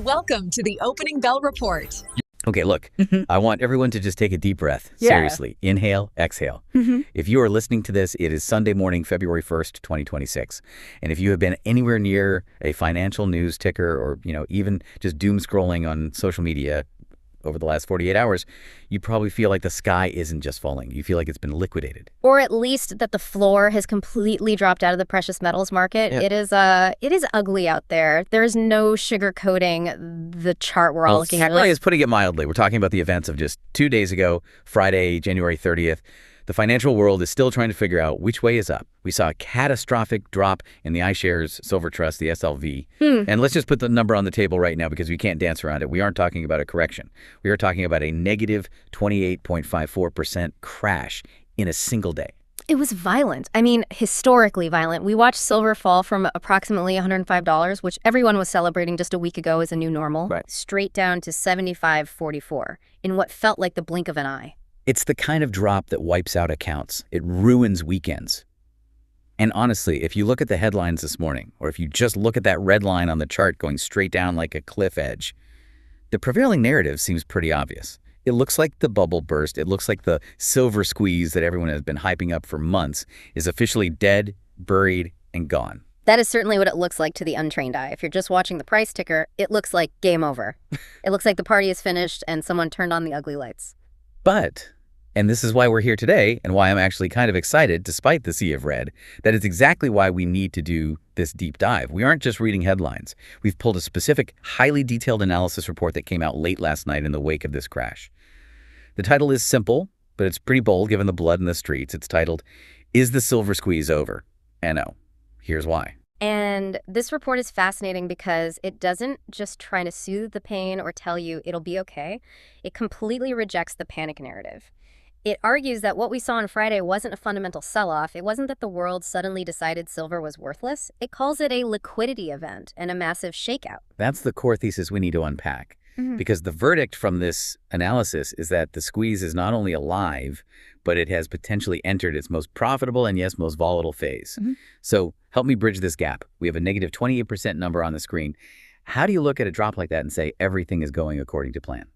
Welcome to the Opening Bell Report. Okay, look, I want everyone to just take a deep breath. Yeah. Seriously. Inhale, exhale. If you are listening to this, it is Sunday morning, February 1st, 2026. And if you have been anywhere near a financial news ticker or, even just doom scrolling on social media over the last 48 hours, you probably feel like the sky isn't just falling. You feel like it's been liquidated. Or at least that the floor has completely dropped out of the precious metals market. Yeah. It is ugly out there. There is no sugarcoating the chart we're all looking at. Sky is putting it mildly. We're talking about the events of just 2 days ago, Friday, January 30th. The financial world is still trying to figure out which way is up. We saw a catastrophic drop in the iShares Silver Trust, the SLV. And let's just put the number on the table right now because we can't dance around it. We aren't talking about a correction. We are talking about a negative 28.54% crash in a single day. It was violent. I mean, historically violent. We watched silver fall from approximately $105, which everyone was celebrating just a week ago as a new normal, straight down to $75.44 in what felt like the blink of an eye. It's the kind of drop that wipes out accounts. It ruins weekends. And honestly, if you look at the headlines this morning, or if you just look at that red line on the chart going straight down like a cliff edge, the prevailing narrative seems pretty obvious. It looks like the bubble burst. It looks like the silver squeeze that everyone has been hyping up for months is officially dead, buried, and gone. That is certainly what it looks like to the untrained eye. If you're just watching the price ticker, it looks like game over. It looks like the party is finished and someone turned on the ugly lights. But, and this is why we're here today and why I'm actually kind of excited despite the sea of red, that is exactly why we need to do this deep dive. We aren't just reading headlines. We've pulled a specific, highly detailed analysis report that came out late last night in the wake of this crash. The title is simple, but it's pretty bold given the blood in the streets. It's titled, "Is the Silver Squeeze Over?" And no, here's why. And this report is fascinating because it doesn't just try to soothe the pain or tell you it'll be okay. It completely rejects the panic narrative. It argues that what we saw on Friday wasn't a fundamental sell-off. It wasn't that the world suddenly decided silver was worthless. It calls it a liquidity event and a massive shakeout. That's the core thesis we need to unpack. Because the verdict from this analysis is that the squeeze is not only alive, but it has potentially entered its most profitable and, yes, most volatile phase. So help me bridge this gap. We have a negative 28% number on the screen. How do you look at a drop like that and say everything is going according to plan?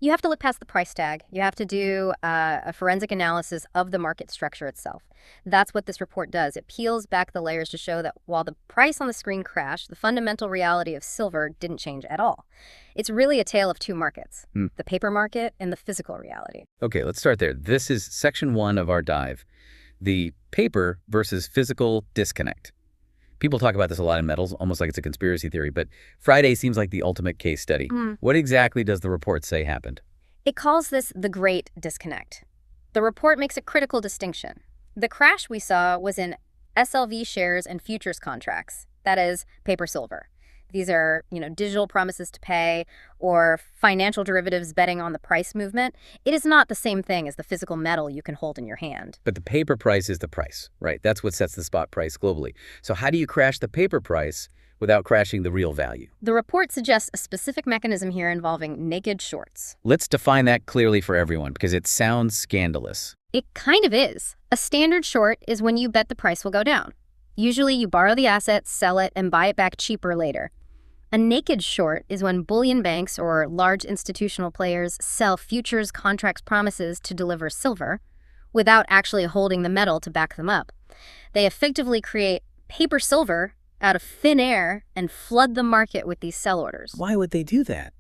You have to look past the price tag. You have to do a forensic analysis of the market structure itself. That's what this report does. It peels back the layers to show that while the price on the screen crashed, the fundamental reality of silver didn't change at all. It's really a tale of two markets, the paper market and the physical reality. Okay, let's start there. This is section 1 of our dive, the paper versus physical disconnect. People talk about this a lot in metals, almost like it's a conspiracy theory, but Friday seems like the ultimate case study. What exactly does the report say happened? It calls this the great disconnect. The report makes a critical distinction. The crash we saw was in SLV shares and futures contracts, that is, paper silver. These are, digital promises to pay or financial derivatives betting on the price movement. It is not the same thing as the physical metal you can hold in your hand. But the paper price is the price, right? That's what sets the spot price globally. So how do you crash the paper price without crashing the real value? The report suggests a specific mechanism here involving naked shorts. Let's define that clearly for everyone because it sounds scandalous. It kind of is. A standard short is when you bet the price will go down. Usually you borrow the asset, sell it, and buy it back cheaper later. A naked short is when bullion banks or large institutional players sell futures contracts promises to deliver silver without actually holding the metal to back them up. They effectively create paper silver out of thin air and flood the market with these sell orders. Why would they do that?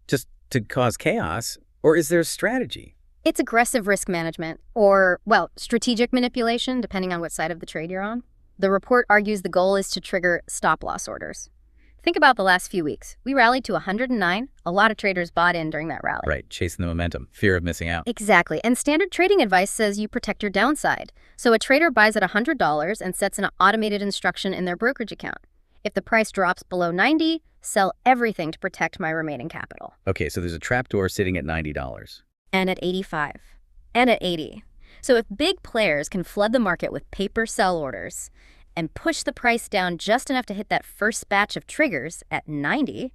Just to cause chaos? Or is there a strategy? It's aggressive risk management or, strategic manipulation, depending on what side of the trade you're on. The report argues the goal is to trigger stop-loss orders. Think about the last few weeks. We rallied to 109. A lot of traders bought in during that rally. Right, chasing the momentum, fear of missing out. Exactly. And standard trading advice says you protect your downside. So a trader buys at $100 and sets an automated instruction in their brokerage account. If the price drops below 90, sell everything to protect my remaining capital. Okay, so there's a trapdoor sitting at $90. And at 85. And at 80. So if big players can flood the market with paper sell orders and push the price down just enough to hit that first batch of triggers at 90.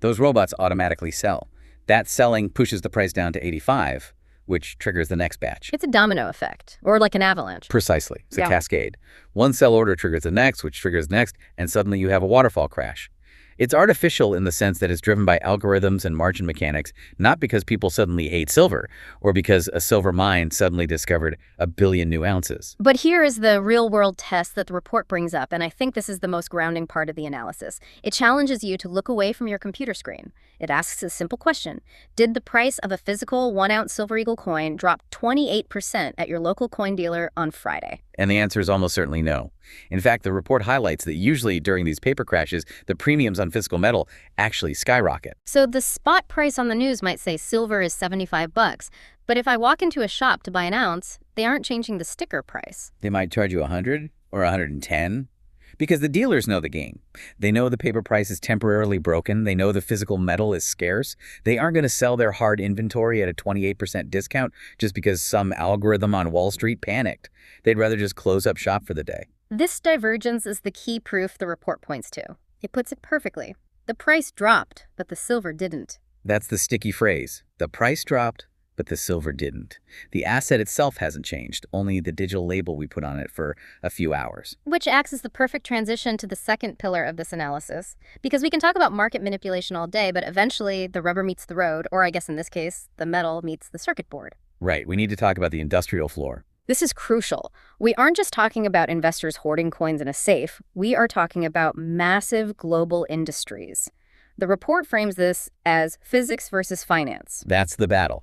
Those robots automatically sell. That selling pushes the price down to 85, which triggers the next batch. It's a domino effect, or like an avalanche. Precisely. It's a cascade. One sell order triggers the next, which triggers the next, and suddenly you have a waterfall crash. It's artificial in the sense that it's driven by algorithms and margin mechanics, not because people suddenly hate silver or because a silver mine suddenly discovered 1 billion new ounces. But here is the real-world test that the report brings up, and I think this is the most grounding part of the analysis. It challenges you to look away from your computer screen. It asks a simple question. Did the price of a physical 1-ounce Silver Eagle coin drop 28% at your local coin dealer on Friday? And the answer is almost certainly no. In fact, the report highlights that usually during these paper crashes, the premiums on physical metal actually skyrocket. So the spot price on the news might say silver is $75, but if I walk into a shop to buy an ounce, they aren't changing the sticker price. They might charge you 100 or 110 because the dealers know the game. They know the paper price is temporarily broken. They know the physical metal is scarce. They aren't going to sell their hard inventory at a 28% discount just because some algorithm on Wall Street panicked. They'd rather just close up shop for the day. This divergence is the key proof the report points to. It puts it perfectly. The price dropped, but the silver didn't. That's the sticky phrase. The price dropped, but the silver didn't. The asset itself hasn't changed, only the digital label we put on it for a few hours. Which acts as the perfect transition to the second pillar of this analysis. Because we can talk about market manipulation all day, but eventually the rubber meets the road, or I guess in this case, the metal meets the circuit board. Right, we need to talk about the industrial floor. This is crucial. We aren't just talking about investors hoarding coins in a safe. We are talking about massive global industries. The report frames this as physics versus finance. That's the battle.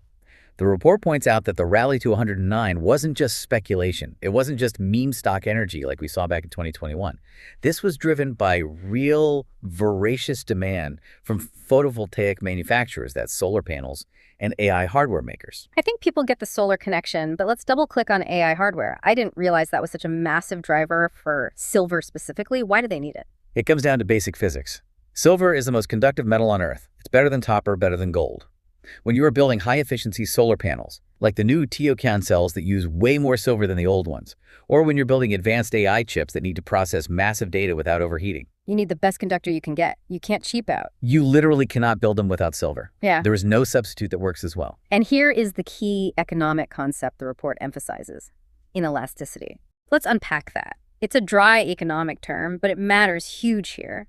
The report points out that the rally to 109 wasn't just speculation. It wasn't just meme stock energy like we saw back in 2021. This was driven by real, voracious demand from photovoltaic manufacturers, that's solar panels, and AI hardware makers. I think people get the solar connection, but let's double click on AI hardware. I didn't realize that was such a massive driver for silver specifically. Why do they need it? It comes down to basic physics. Silver is the most conductive metal on Earth. It's better than copper, better than gold. When you are building high-efficiency solar panels, like the new Tiocan cells that use way more silver than the old ones, or when you're building advanced AI chips that need to process massive data without overheating, You need the best conductor you can get. You can't cheap out. you literally cannot build them without silver. Yeah. There is no substitute that works as well. And here is the key economic concept the report emphasizes: inelasticity. Let's unpack that. It's a dry economic term, but it matters huge here.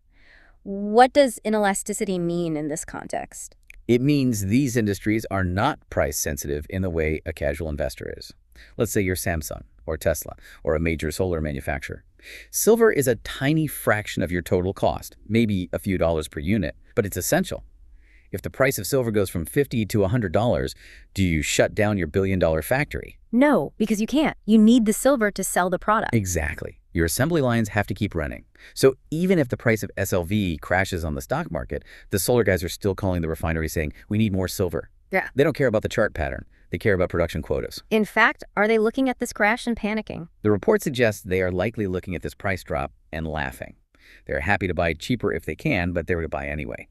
What does inelasticity mean in this context? It means these industries are not price sensitive in the way a casual investor is. Let's say you're Samsung or Tesla or a major solar manufacturer. Silver is a tiny fraction of your total cost, maybe a few dollars per unit, but it's essential. If the price of silver goes from $50 to $100, do you shut down your billion-dollar factory? No, because you can't. You need the silver to sell the product. Exactly. Your assembly lines have to keep running. So even if the price of SLV crashes on the stock market, the solar guys are still calling the refinery saying, we need more silver. Yeah. They don't care about the chart pattern. They care about production quotas. In fact, are they looking at this crash and panicking? The report suggests they are likely looking at this price drop and laughing. They're happy to buy cheaper if they can, but they're going to buy anyway.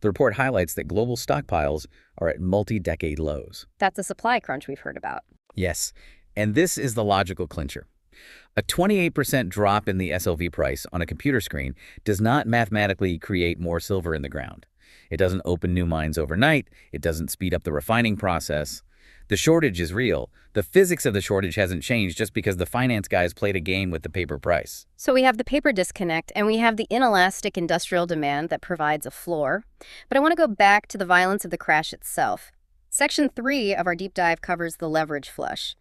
The report highlights that global stockpiles are at multi-decade lows. That's a supply crunch we've heard about. Yes, and this is the logical clincher. A 28% drop in the SLV price on a computer screen does not mathematically create more silver in the ground. It doesn't open new mines overnight. It doesn't speed up the refining process. The shortage is real. The physics of the shortage hasn't changed just because the finance guys played a game with the paper price. So we have the paper disconnect, and we have the inelastic industrial demand that provides a floor. But I want to go back to the violence of the crash itself. Section 3 of our deep dive covers the leverage flush.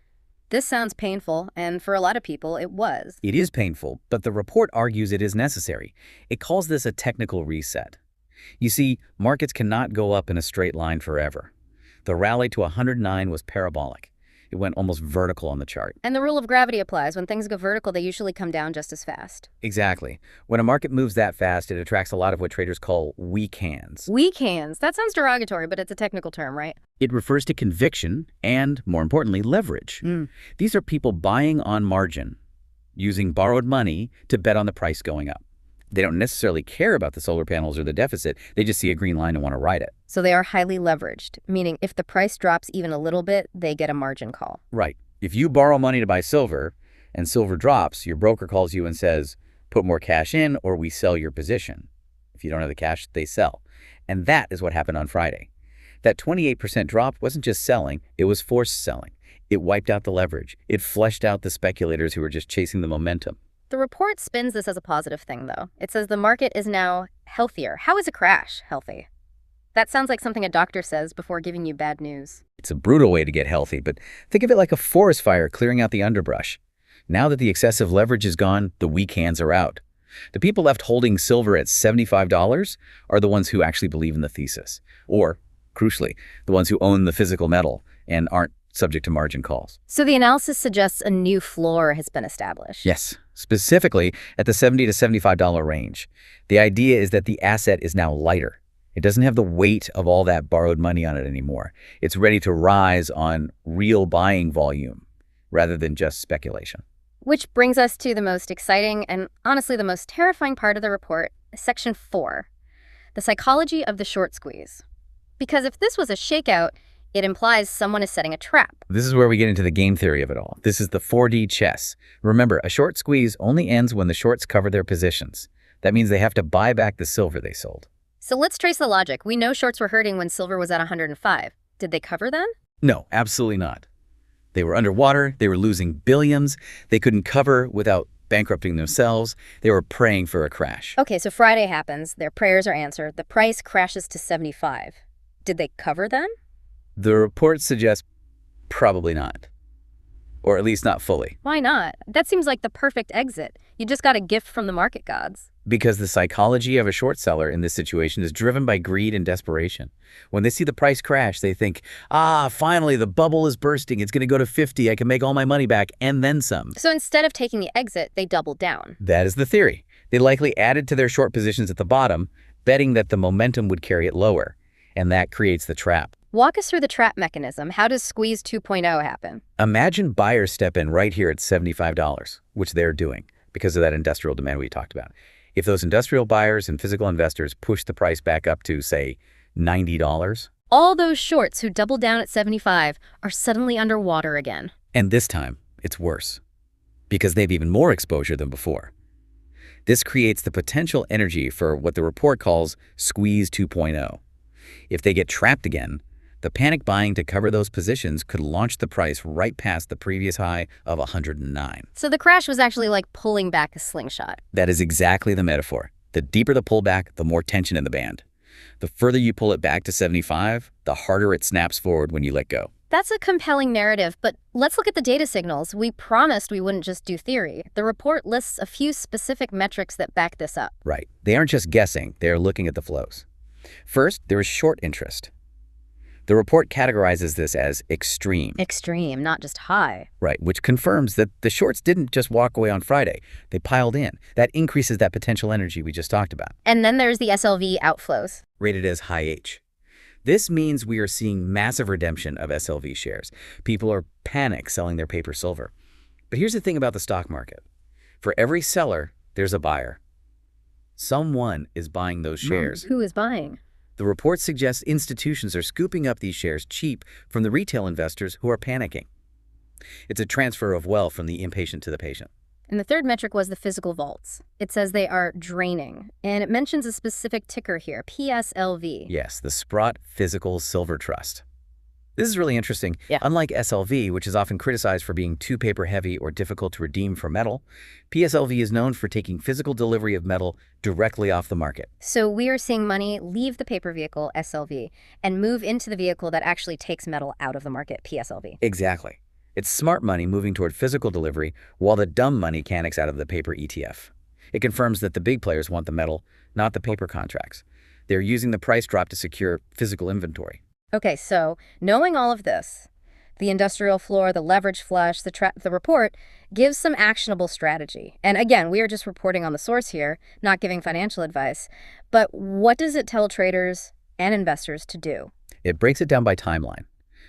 This sounds painful, and for a lot of people, it was. It is painful, but the report argues it is necessary. It calls this a technical reset. You see, markets cannot go up in a straight line forever. The rally to 109 was parabolic. It went almost vertical on the chart. And the rule of gravity applies. When things go vertical, they usually come down just as fast. Exactly. When a market moves that fast, it attracts a lot of what traders call weak hands. Weak hands. That sounds derogatory, but it's a technical term, right? It refers to conviction and, more importantly, leverage. These are people buying on margin, using borrowed money to bet on the price going up. They don't necessarily care about the solar panels or the deficit. They just see a green line and want to ride it. So they are highly leveraged, meaning if the price drops even a little bit, they get a margin call. Right. If you borrow money to buy silver and silver drops, your broker calls you and says, put more cash in or we sell your position. If you don't have the cash, they sell. And that is what happened on Friday. That 28% drop wasn't just selling, it was forced selling. It wiped out the leverage. It flushed out the speculators who were just chasing the momentum. The report spins this as a positive thing, though. It says the market is now healthier. How is a crash healthy? That sounds like something a doctor says before giving you bad news. It's a brutal way to get healthy, but think of it like a forest fire clearing out the underbrush. Now that the excessive leverage is gone, the weak hands are out. The people left holding silver at $75 are the ones who actually believe in the thesis, or, crucially, the ones who own the physical metal and aren't subject to margin calls. So the analysis suggests a new floor has been established. Yes, specifically at the $70 to $75 range. The idea is that the asset is now lighter. It doesn't have the weight of all that borrowed money on it anymore. It's ready to rise on real buying volume rather than just speculation. Which brings us to the most exciting and honestly the most terrifying part of the report, Section 4, the psychology of the short squeeze. Because if this was a shakeout, it implies someone is setting a trap. This is where we get into the game theory of it all. This is the 4D chess. Remember, a short squeeze only ends when the shorts cover their positions. That means they have to buy back the silver they sold. So let's trace the logic. We know shorts were hurting when silver was at 105. Did they cover then? No, absolutely not. They were underwater. They were losing billions. They couldn't cover without bankrupting themselves. They were praying for a crash. Okay, so Friday happens. Their prayers are answered. The price crashes to 75. Did they cover then? The report suggests probably not, or at least not fully. Why not? That seems like the perfect exit. You just got a gift from the market gods. Because the psychology of a short seller in this situation is driven by greed and desperation. When they see the price crash, they think, finally, the bubble is bursting. It's going to go to 50. I can make all my money back and then some. So instead of taking the exit, they doubled down. That is the theory. They likely added to their short positions at the bottom, betting that the momentum would carry it lower. And that creates the trap. Walk us through the trap mechanism. How does Squeeze 2.0 happen? Imagine buyers step in right here at $75, which they're doing because of that industrial demand we talked about. If those industrial buyers and physical investors push the price back up to, say, $90, all those shorts who doubled down at 75 are suddenly underwater again. And this time, it's worse because they have even more exposure than before. This creates the potential energy for what the report calls Squeeze 2.0. If they get trapped again, the panic buying to cover those positions could launch the price right past the previous high of 109. So the crash was actually like pulling back a slingshot. That is exactly the metaphor. The deeper the pullback, the more tension in the band. The further you pull it back to 75, the harder it snaps forward when you let go. That's a compelling narrative, but let's look at the data signals. We promised we wouldn't just do theory. The report lists a few specific metrics that back this up. Right. They aren't just guessing, they are looking at the flows. First, there is short interest. The report categorizes this as extreme. Extreme, not just high. Right, which confirms that the shorts didn't just walk away on Friday. They piled in. That increases that potential energy we just talked about. And then there's the SLV outflows. Rated as high H. This means we are seeing massive redemption of SLV shares. People are panic selling their paper silver. But here's the thing about the stock market. For every seller, there's a buyer. Someone is buying those shares. Who is buying? The report suggests institutions are scooping up these shares cheap from the retail investors who are panicking. It's a transfer of wealth from the impatient to the patient. And the third metric was the physical vaults. It says they are draining, and it mentions a specific ticker here, PSLV. Yes, the Sprott Physical Silver Trust. This is really interesting. Yeah. Unlike SLV, which is often criticized for being too paper-heavy or difficult to redeem for metal, PSLV is known for taking physical delivery of metal directly off the market. So we are seeing money leave the paper vehicle, SLV, and move into the vehicle that actually takes metal out of the market, PSLV. Exactly. It's smart money moving toward physical delivery while the dumb money canics out of the paper ETF. It confirms that the big players want the metal, not the paper contracts. They're using the price drop to secure physical inventory. Okay, so knowing all of this, the industrial floor, the leverage flush, the report gives some actionable strategy. And again, we are just reporting on the source here, not giving financial advice. But what does it tell traders and investors to do? It breaks it down by timeline.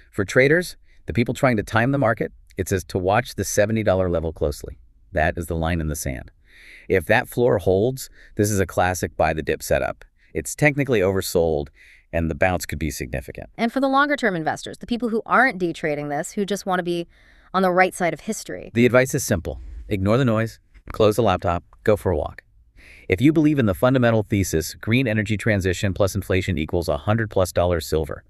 For traders, the people trying to time the market, it says to watch the $70 level closely. That is the line in the sand. If that floor holds, this is a classic buy the dip setup. It's technically oversold, and the bounce could be significant. And for the longer-term investors, the people who aren't day trading this, who just want to be on the right side of history. The advice is simple. Ignore the noise, close the laptop, go for a walk. If you believe in the fundamental thesis, green energy transition plus inflation equals $100+ silver,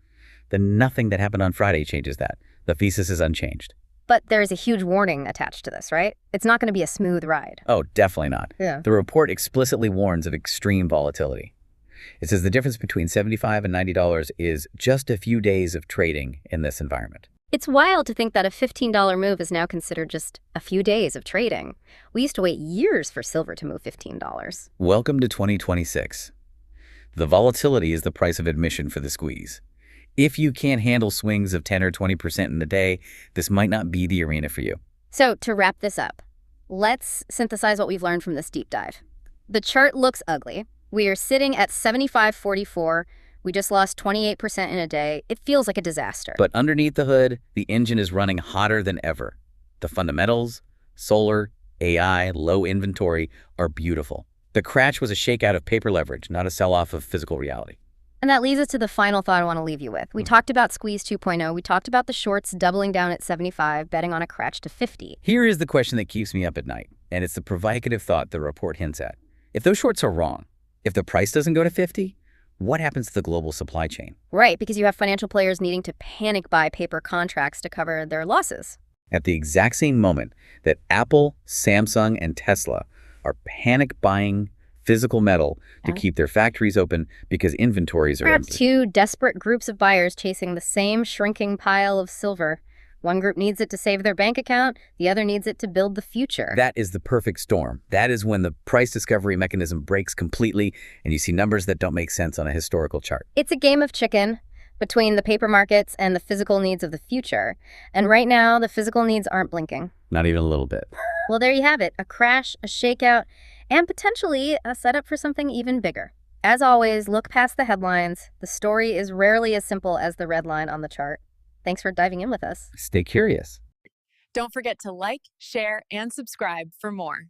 then nothing that happened on Friday changes that. The thesis is unchanged. But there's a huge warning attached to this, right? It's not going to be a smooth ride. Oh, definitely not. Yeah. The report explicitly warns of extreme volatility. It says the difference between $75 and $90 is just a few days of trading in this environment. It's wild to think that a $15 move is now considered just a few days of trading. We used to wait years for silver to move $15. Welcome to 2026. The volatility is the price of admission for the squeeze. If you can't handle swings of 10 or 20% in a day, this might not be the arena for you. So to wrap this up, let's synthesize what we've learned from this deep dive. The chart looks ugly. We are sitting at 75.44. We just lost 28% in a day. It feels like a disaster. But underneath the hood, the engine is running hotter than ever. The fundamentals, solar, AI, low inventory are beautiful. The crash was a shakeout of paper leverage, not a sell-off of physical reality. And that leads us to the final thought I want to leave you with. We talked about Squeeze 2.0. We talked about the shorts doubling down at 75, betting on a crash to 50. Here is the question that keeps me up at night, and it's the provocative thought the report hints at. If those shorts are wrong, if the price doesn't go to 50, what happens to the global supply chain? Right, because you have financial players needing to panic buy paper contracts to cover their losses. At the exact same moment that Apple, Samsung, and Tesla are panic buying physical metal to keep their factories open because inventories are Perhaps empty. two desperate groups of buyers chasing the same shrinking pile of silver. One group needs it to save their bank account, the other needs it to build the future. That is the perfect storm. That is when the price discovery mechanism breaks completely and you see numbers that don't make sense on a historical chart. It's a game of chicken between the paper markets and the physical needs of the future. And right now, the physical needs aren't blinking. Not even a little bit. Well, there you have it. A crash, a shakeout, and potentially a setup for something even bigger. As always, look past the headlines. The story is rarely as simple as the red line on the chart. Thanks for diving in with us. Stay curious. Don't forget to like, share, and subscribe for more.